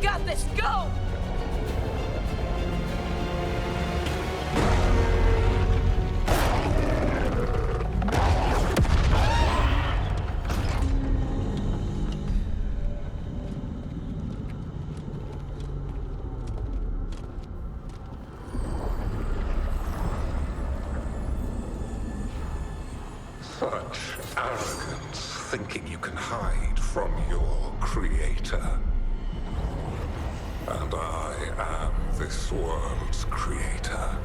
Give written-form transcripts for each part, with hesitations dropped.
got this! Go! Such arrogance, thinking you can hide from your creator. And I am this world's creator.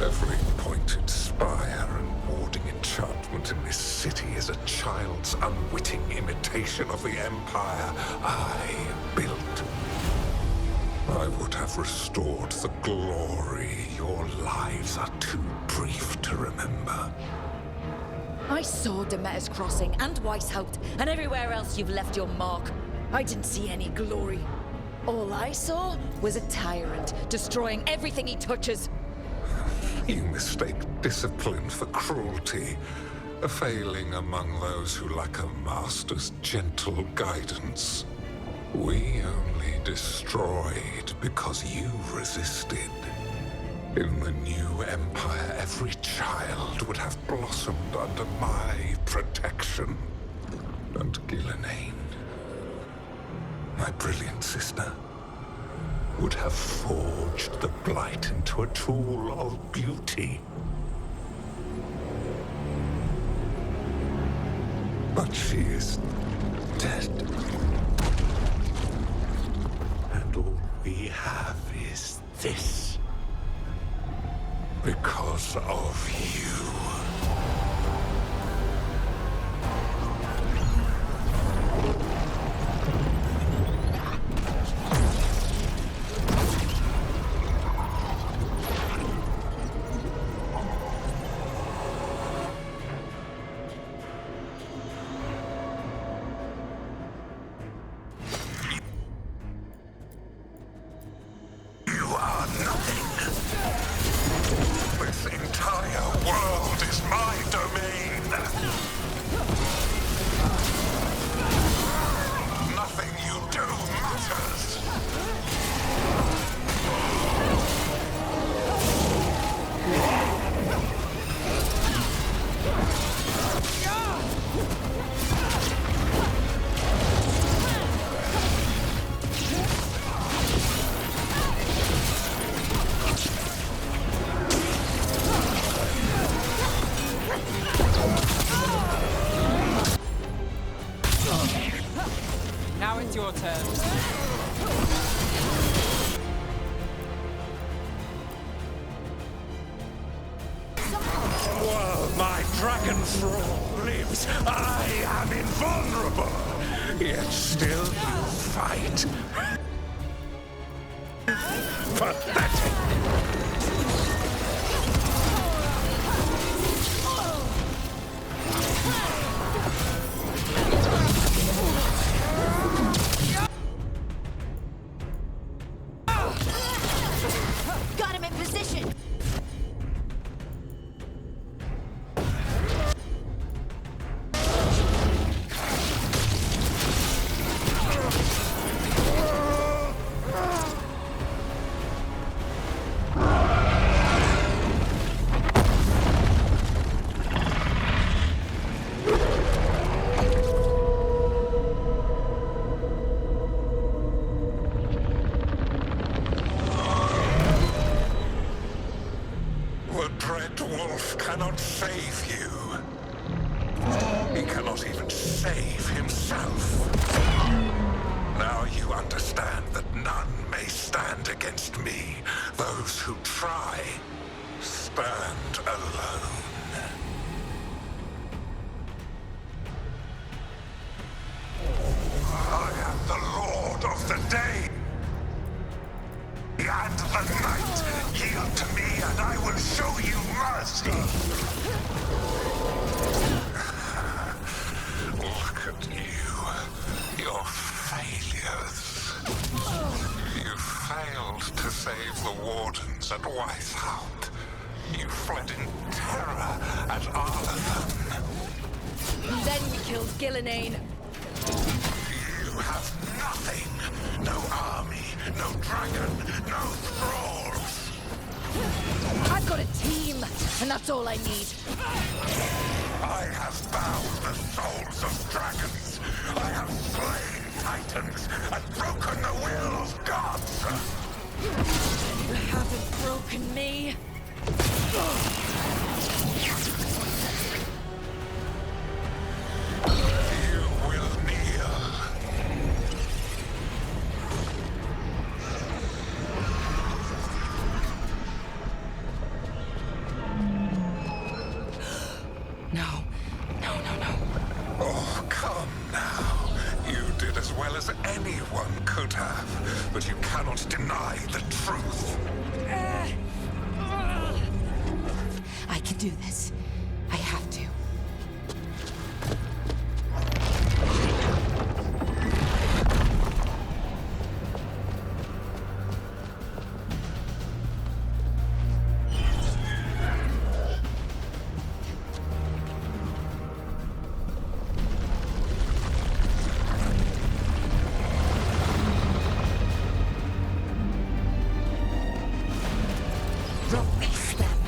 Every pointed spire and warding enchantment in this city is a child's unwitting imitation of the empire I built. I would have restored the glory. Your lives are too brief to remember. I saw Demeter's Crossing and Weishaupt and everywhere else you've left your mark. I didn't see any glory. All I saw was a tyrant destroying everything he touches. You mistake discipline for cruelty, a failing among those who lack a master's gentle guidance. We only destroyed because you resisted. In the new empire, every child would have blossomed under my protection. And Gillenane, my brilliant sister, would have forged the Blight into a tool of beauty. But she is dead. And all we have is this. Because of you. This entire world is my domain. Nothing you do matters. Now it's your turn. While my dragon thrall lives, I am invulnerable. Yet still you fight. Pathetic. Got him in position! The Dread Wolf cannot save you. He cannot even save himself. Now you understand that none may stand against me. Those who try stand alone. I am the Lord of the Day and the Night. Yield to me and I will show you mercy. at Arlen. Then we killed Gillenane. You have nothing. No army, no dragon, no thralls. I've got a team, and that's all I need. I have bound the souls of dragons. I have slain titans and broken the will of gods. You haven't broken me. You will kneel. No. Oh, come now. You did as well as anyone could have, but you cannot deny the truth. I can do this. I have to. Release them.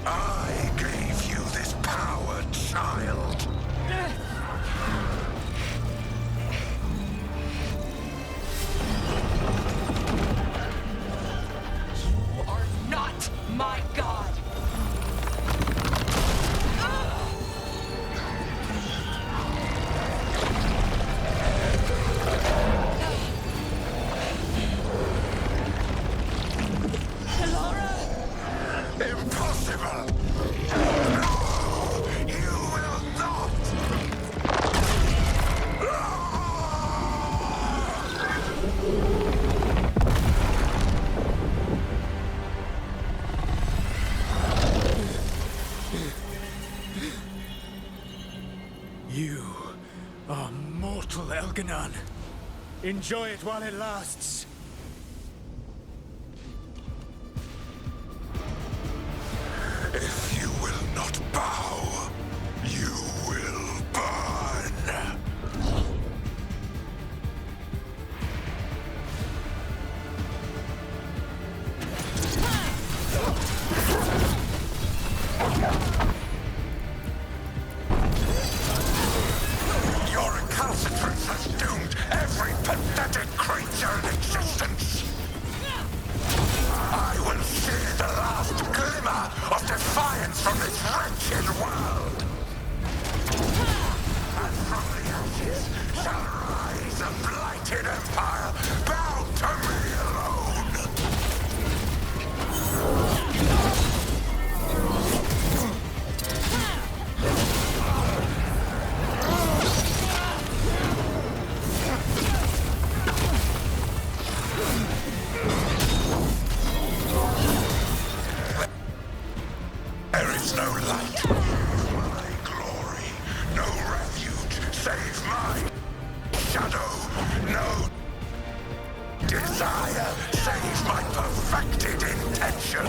I gave you this power, child. You are not my god. Impossible! No! You will not! You are mortal, Elganon. Enjoy it while it lasts. If you will not bow, you will burn. Your recalcitrance has doomed every pathetic creature in existence. I will see the last glimmer of defiance from this wretched world. And from the ashes shall rise a blighted empire bound to me alone. There is no light, my glory, no refuge save my shadow, no desire save my perfected intention.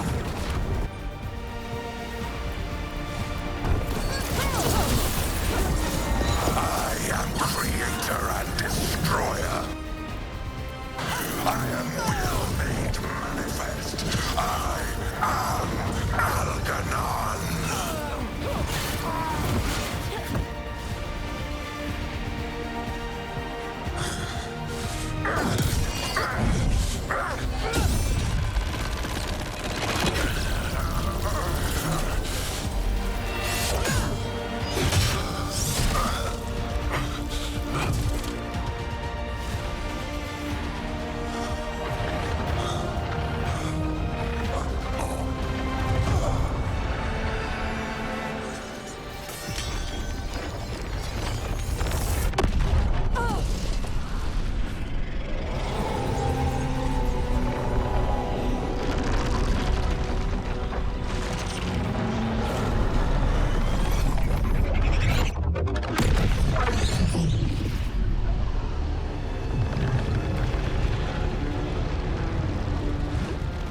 I am creator and destroyer. I am will made manifest. I am Algernon.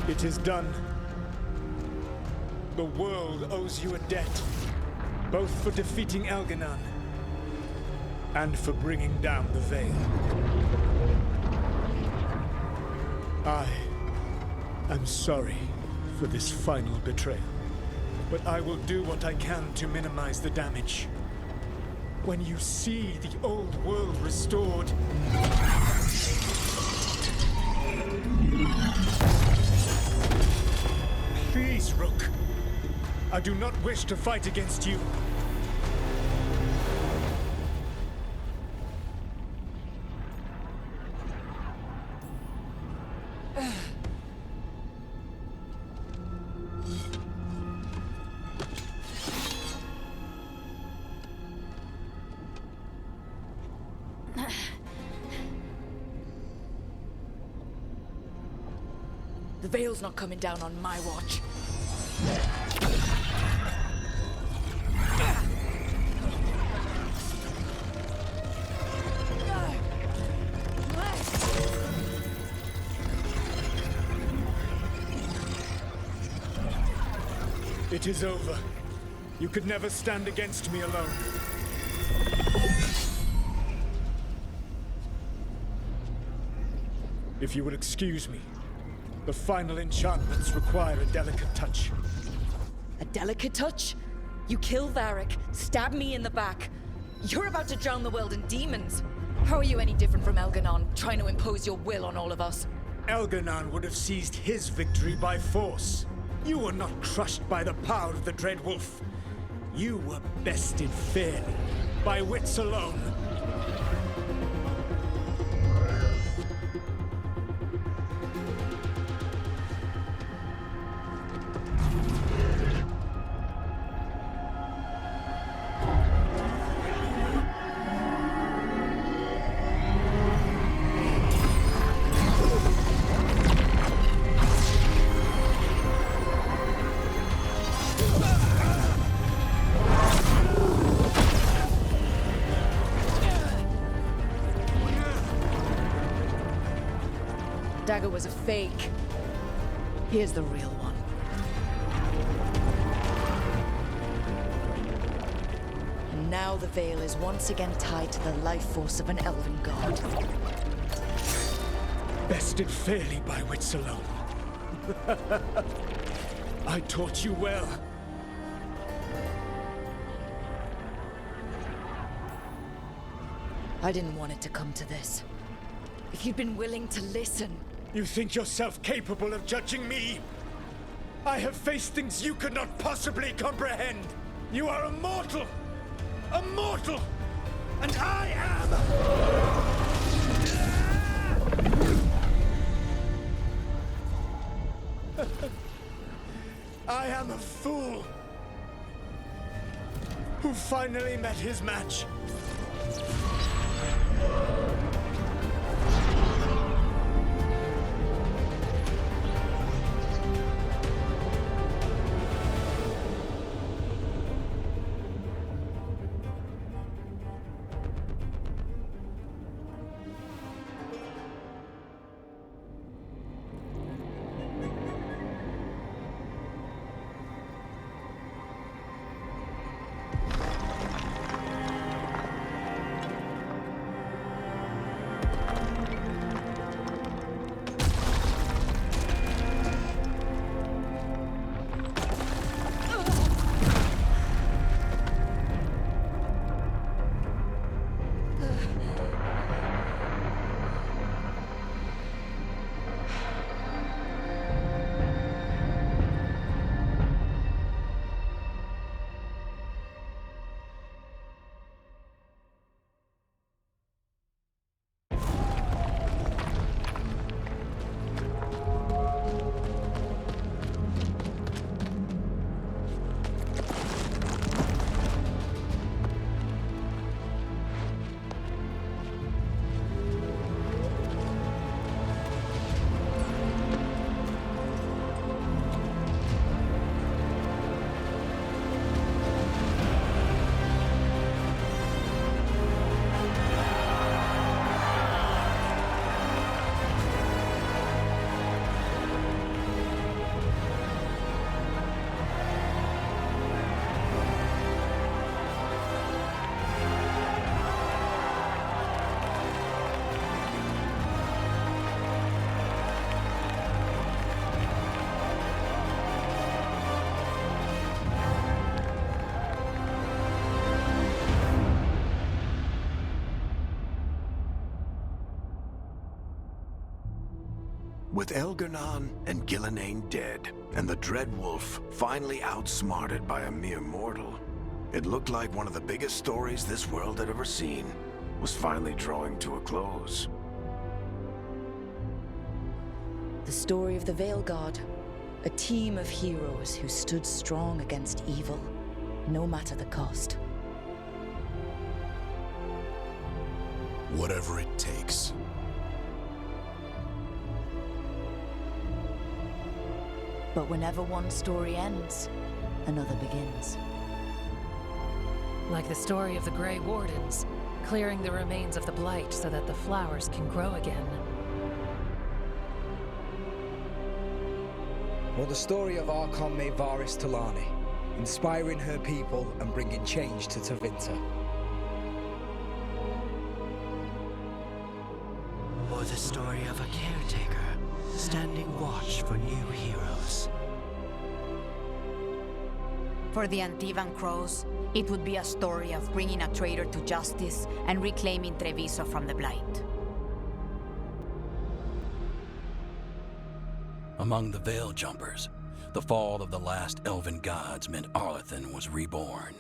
It is done. The world owes you a debt, both for defeating Elganon and for bringing down the Veil. I am sorry for this final betrayal, but I will do what I can to minimize the damage. When you see the old world restored, please, Rook. I do not wish to fight against you. The Veil's not coming down on my watch. It is over. You could never stand against me alone. If you will excuse me, the final enchantments require a delicate touch. A delicate touch? You kill Varric, stab me in the back. You're about to drown the world in demons. How are you any different from Elganon, trying to impose your will on all of us? Elganon would have seized his victory by force. You were not crushed by the power of the Dread Wolf. You were bested fairly, by wits alone. Dagger was a fake. Here's the real one. And now the Veil is once again tied to the life force of an elven god. Bested fairly by wits alone. I taught you well. I didn't want it to come to this. If you'd been willing to listen... You think yourself capable of judging me? I have faced things you could not possibly comprehend. You are a mortal! A mortal! And I am... I am a fool who finally met his match. With Elgar'nan and Gillenane dead, and the Dread Wolf finally outsmarted by a mere mortal, it looked like one of the biggest stories this world had ever seen was finally drawing to a close. The story of the Veilguard. A team of heroes who stood strong against evil, no matter the cost. Whatever it takes. But whenever one story ends, another begins. Like the story of the Grey Wardens, clearing the remains of the Blight so that the flowers can grow again. Or the story of Archon Maevaris Talani, inspiring her people and bringing change to Tevinter. Or the story of a caretaker, standing watch for new heroes. For the Antivan Crows, it would be a story of bringing a traitor to justice and reclaiming Treviso from the Blight. Among the Veil Jumpers, the fall of the last elven gods meant Arlathan was reborn.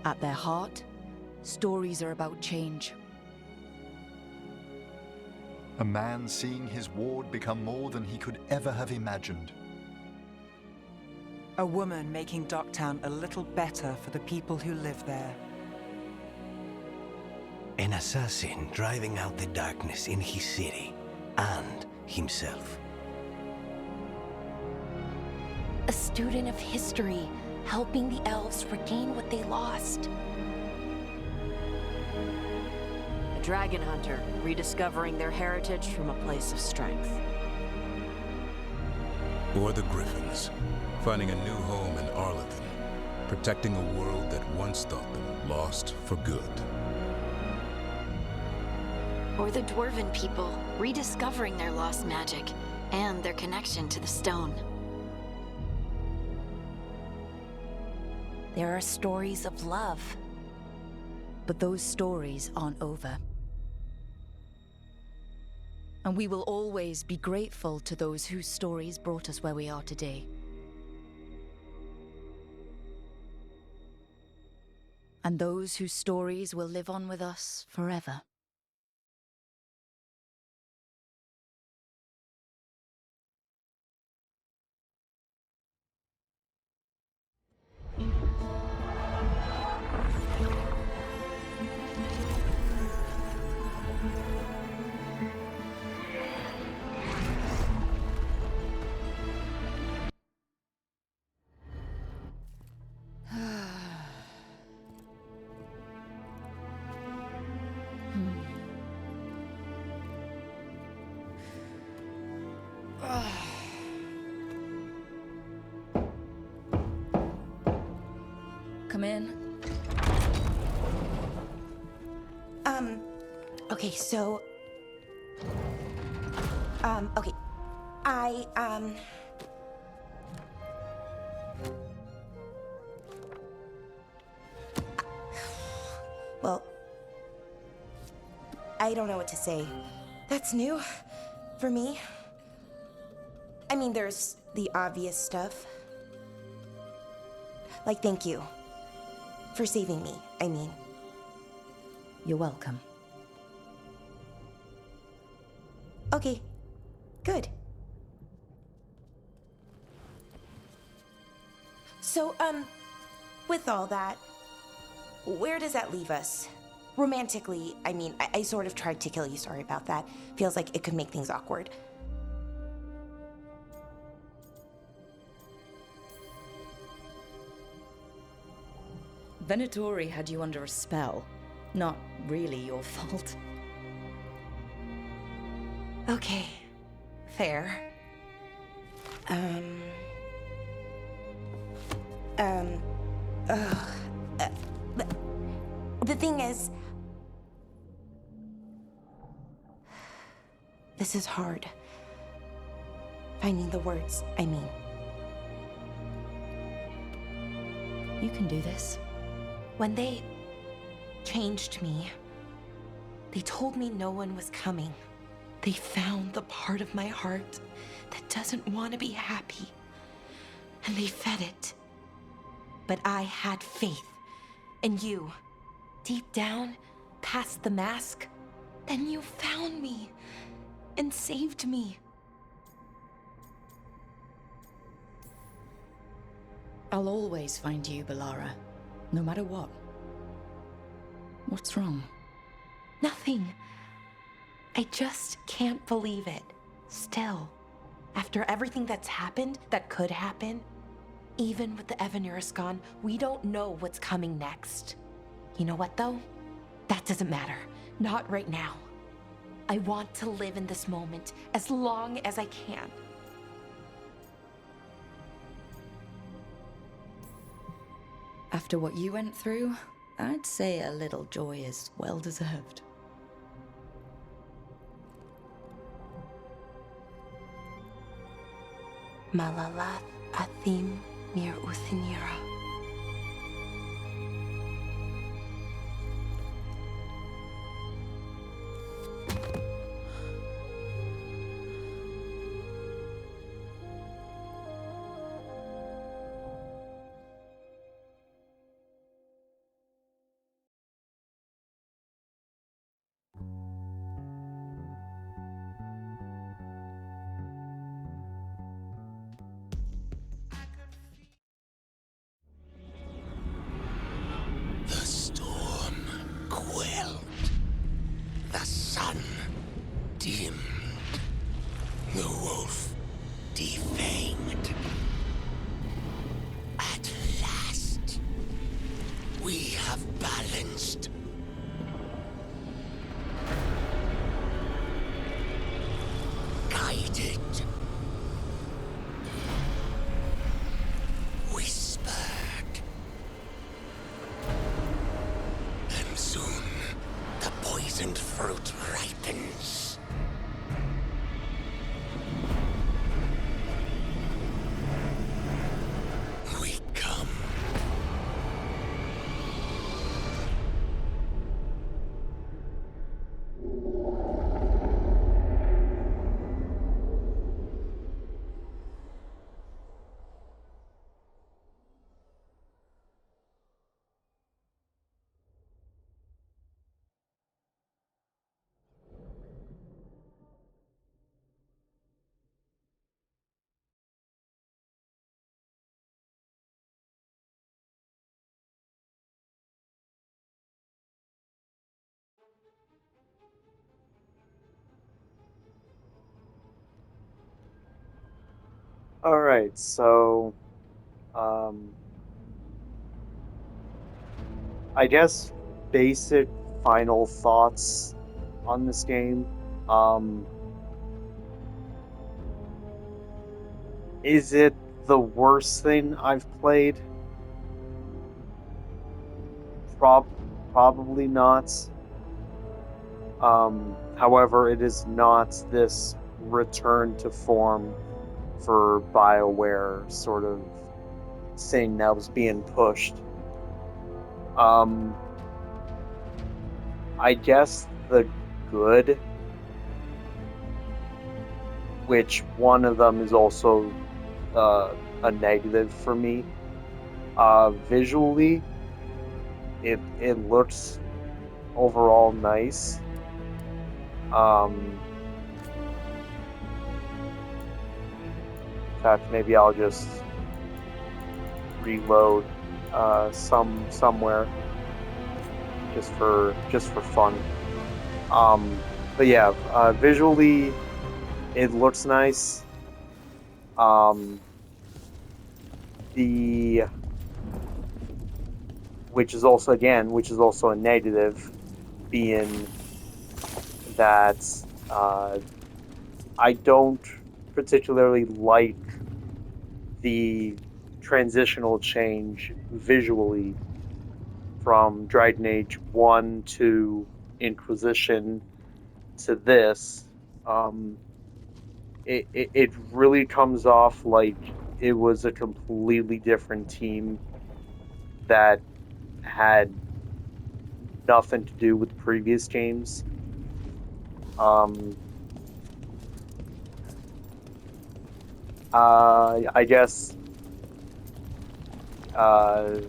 At their heart, stories are about change. A man seeing his ward become more than he could ever have imagined. A woman making Docktown a little better for the people who live there. An assassin driving out the darkness in his city and himself. A student of history, helping the elves regain what they lost. A dragon hunter, rediscovering their heritage from a place of strength. Or the Griffins, finding a new home in Arlathan, protecting a world that once thought them lost for good. Or the Dwarven people, rediscovering their lost magic and their connection to the stone. There are stories of love. But those stories aren't over. And we will always be grateful to those whose stories brought us where we are today. And those whose stories will live on with us forever. Come in. Okay, so... okay. Well... I don't know what to say. That's new for me. I mean, there's the obvious stuff. Like, thank you. For saving me, I mean. You're welcome. Okay, good. So, with all that, where does that leave us? Romantically, I mean, I sort of tried to kill you, sorry about that. Feels like it could make things awkward. Venatori had you under a spell. Not really your fault. Okay, fair. The thing is, this is hard. Finding the words, I mean. You can do this. When they changed me, They told me no one was coming. They found the part of my heart that doesn't want to be happy, and they fed it. But I had faith. And you, deep down, past the mask, then you found me and saved me. I'll always find you, Balara, no matter what. What's wrong? Nothing. I just can't believe it. Still, after everything that's happened, that could happen, even with the Evanurus gone, we don't know what's coming next. You know what, though? That doesn't matter. Not right now. I want to live in this moment as long as I can. After what you went through, I'd say a little joy is well deserved. Malalath Athim Mir Uthinira. The storm quelled, the sun dimmed, the wolf defanged. At last, we have balanced. Guided. Whispered. And soon, the poisoned fruit ripens. We come. Alright, so I guess basic final thoughts on this game. Is it the worst thing I've played? Probably not. However, it is not this return to form for BioWare sort of thing that was being pushed. I guess the good, which one of them is also a negative for me. Visually, it looks overall nice. In fact, maybe I'll just reload somewhere just for fun. But yeah, visually it looks nice. Which is also a negative, being that I don't particularly like the transitional change visually from Dragon Age 1 to Inquisition to this. It really comes off like it was a completely different team that had nothing to do with previous games. I guess, I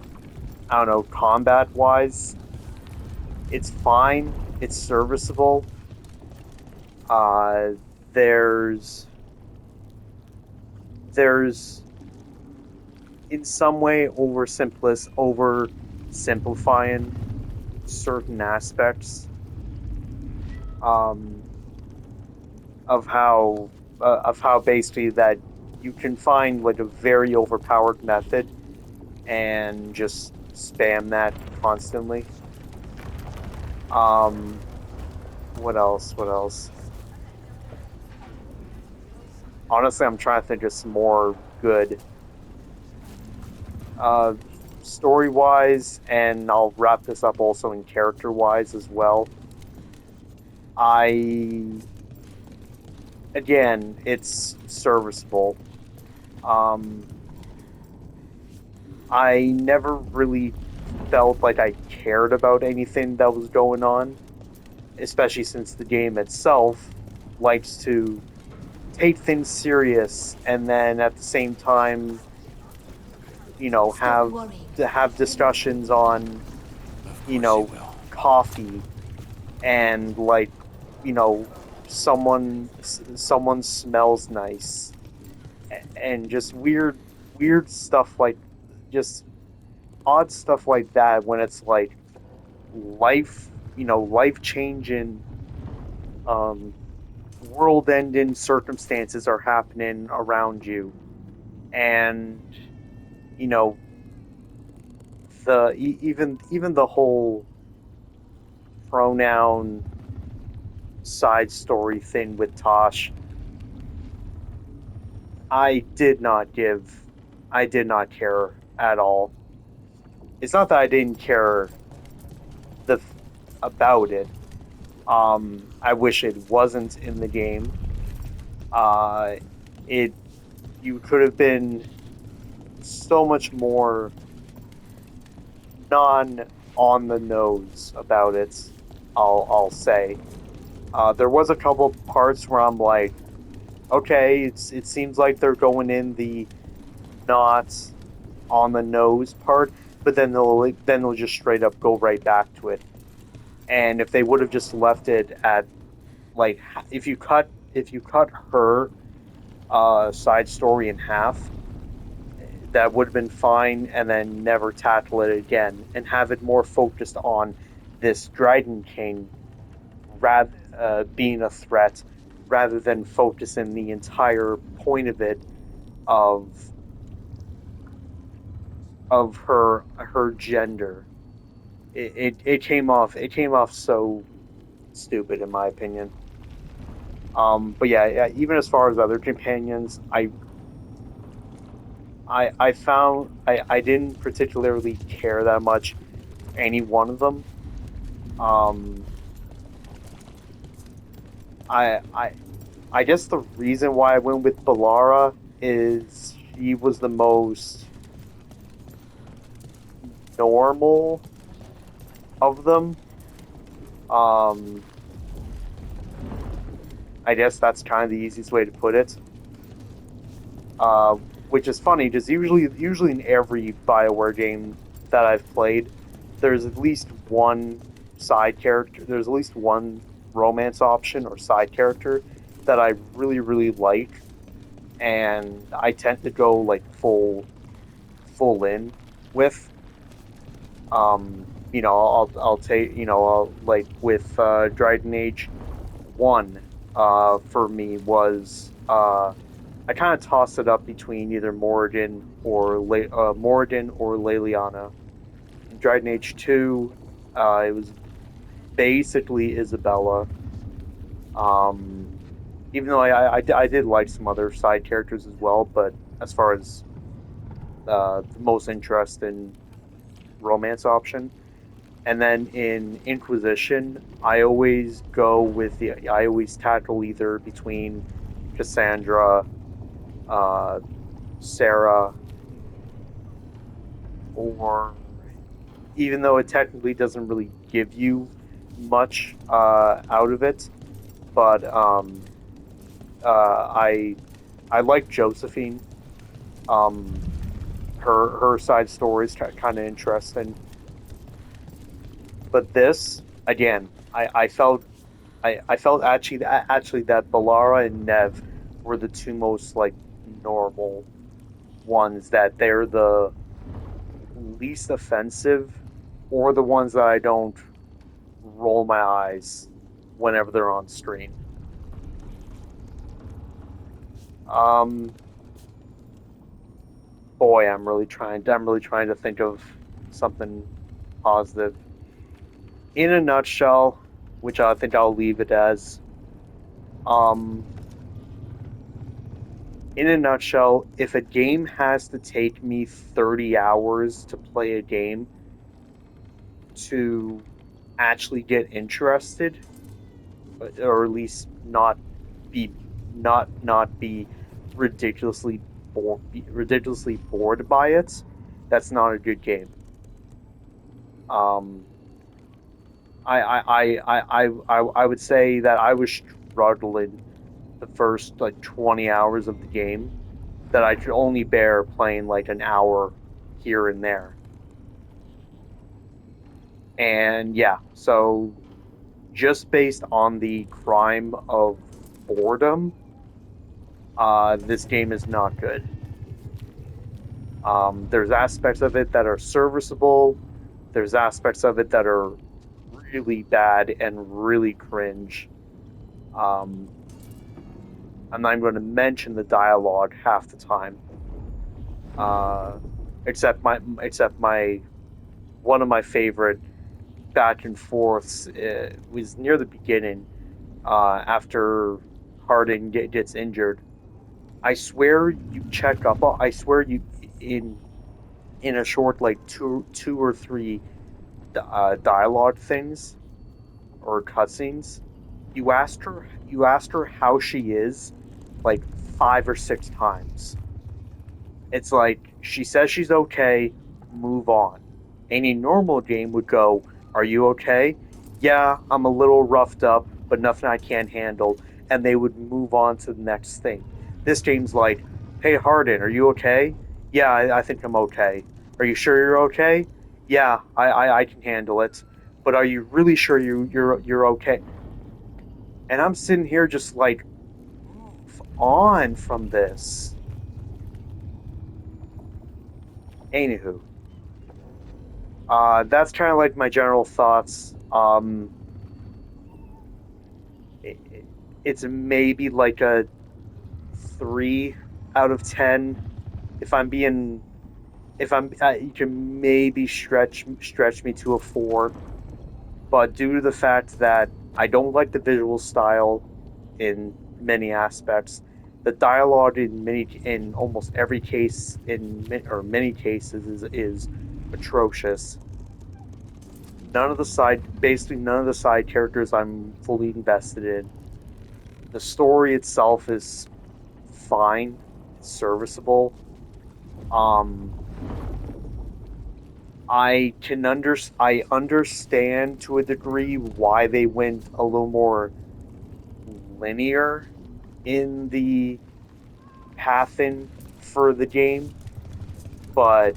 don't know, combat-wise, it's fine. It's serviceable. Uh, there's in some way oversimplifying certain aspects um, of how basically that you can find like a very overpowered method and just spam that constantly. Um, what else? What else? Honestly, I'm trying to think of some more good uh, story wise, and I'll wrap this up also in character wise as well. Again, it's serviceable. Um, I never really felt like I cared about anything that was going on, especially since the game itself likes to take things serious and then at the same time, have discussions on, coffee and like, you know, someone smells nice and just weird stuff like just odd stuff like that when it's like life changing, um, world ending circumstances are happening around you, and you know even the whole pronoun side story thing with Tosh, I did not give, I did not care at all. It's not that I didn't care the about it. I wish it wasn't in the game. Uh, it You could have been so much more non on the nose about it. I'll say. There was a couple parts where I'm like, okay, it seems like they're going in the not on the nose part, but then they'll just straight up go right back to it. And if they would have just left it at like if you cut her side story in half, that would have been fine, and then never tackle it again, and have it more focused on this Dryden King rather being a threat, rather than focusing the entire point of it of her gender. It came off so stupid in my opinion. But yeah, even as far as other companions, I found I didn't particularly care that much any one of them. Um, I guess the reason why I went with Balara is she was the most normal of them. Um, I guess that's kind of the easiest way to put it. Which is funny because usually in every BioWare game that I've played, there's at least one side character. There's at least one romance option or side character that I really really like, and I tend to go like full in with. I'll take I'll like with Dryden Age 1. For me was I kind of tossed it up between either Moradin or Leliana. In Dryden Age 2, it was basically Isabella. Um, Even though I did like some other side characters as well, but as far as the most interesting romance option. And then in Inquisition, I always tackle either between Cassandra, Sarah, or even though it technically doesn't really give you much out of it, but I like Josephine. Her side story is kind of interesting. But this, again, I felt actually that Balara and Nev were the two most like normal ones, that they're the least offensive, or the ones that I don't roll my eyes whenever they're on screen. Boy, I'm really trying to think of something positive. In a nutshell, which I think I'll leave it as, in a nutshell, if a game has to take me 30 hours to play a game to actually get interested, or at least not be ridiculously ridiculously bored by it, that's not a good game. I would say that I was struggling the first like 20 hours of the game, that I could only bear playing like an hour here and there. And yeah, so just based on the crime of boredom, this game is not good. There's aspects of it that are serviceable. There's aspects of it that are really bad and really cringe. I'm not even going to mention the dialogue half the time. Except my one of my favorite back and forths was near the beginning, after Harding gets injured. I swear you check up. I swear you in a short like two or three dialogue things or cutscenes. You asked her how she is like 5 or 6 times. It's like she says she's okay, move on. Any normal game would go, "Are you okay?" "Yeah, I'm a little roughed up, but nothing I can't handle," and they would move on to the next thing. This game's like, "Hey Hardin, are you okay?" "Yeah, I think I'm okay." "Are you sure you're okay?" "Yeah, I can handle it." "But are you really sure you're okay?" And I'm sitting here just like, move on from this. Anywho, that's kind of like my general thoughts. It's maybe like a 3 out of 10. If I'm being, if I'm, you can maybe stretch me to a 4. But due to the fact that I don't like the visual style in many aspects, the dialogue in almost every case or many cases is atrocious. Basically none of the side characters I'm fully invested in. The story itself is fine, it's serviceable. I understand to a degree why they went a little more linear in the pathing for the game, but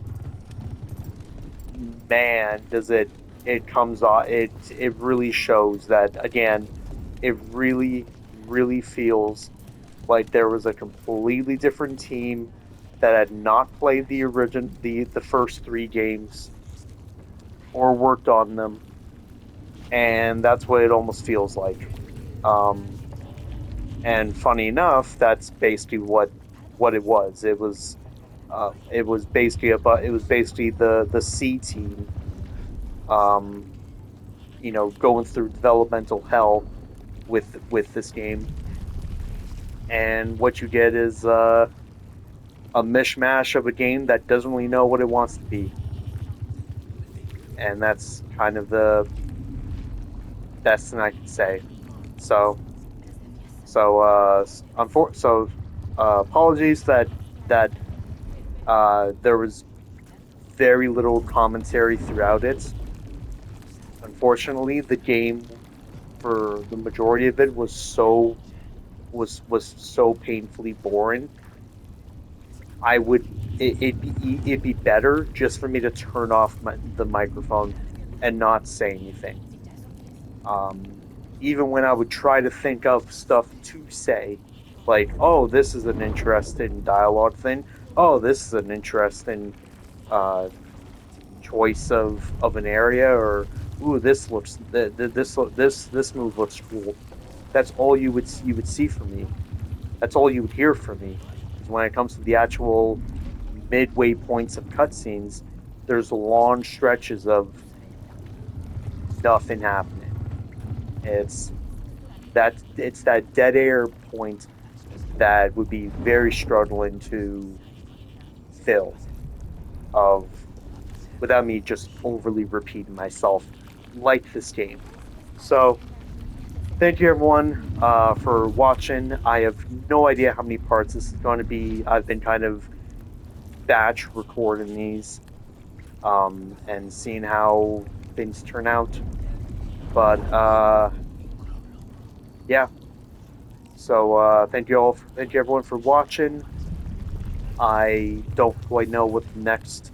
man, does it comes off, it really shows that, again, it really feels like there was a completely different team that had not played the first 3 games or worked on them, and that's what it almost feels like. And funny enough, that's basically what it was. It was basically the C team, going through developmental hell with this game, and what you get is a mishmash of a game that doesn't really know what it wants to be, and that's kind of the best thing I can say. So apologies that there was very little commentary throughout it. Unfortunately, the game for the majority of it was so painfully boring. It'd be better just for me to turn off the microphone and not say anything. Even when I would try to think of stuff to say, like, oh, this is an interesting dialogue thing. Oh, this is an interesting choice of an area, or ooh, this move looks cool. That's all you would see from me. That's all you would hear from me. Because when it comes to the actual midway points of cutscenes, there's long stretches of nothing happening. It's that dead air point that would be very struggling to fill of without me just overly repeating myself like this game. So thank you everyone for watching. I have no idea how many parts this is going to be. I've been kind of batch recording these and seeing how things turn out. But yeah. So thank you everyone for watching. I don't quite know what the next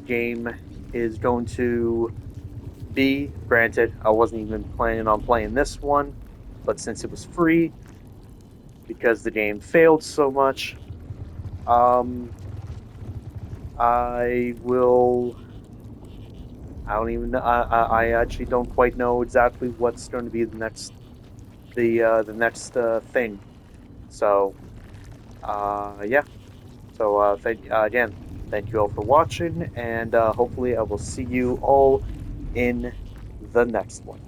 game is going to be. Granted, I wasn't even planning on playing this one, but since it was free, because the game failed so much, I will. I don't even know. I actually don't quite know exactly what's going to be the next thing. So yeah. So thank you all for watching, and hopefully I will see you all in the next one.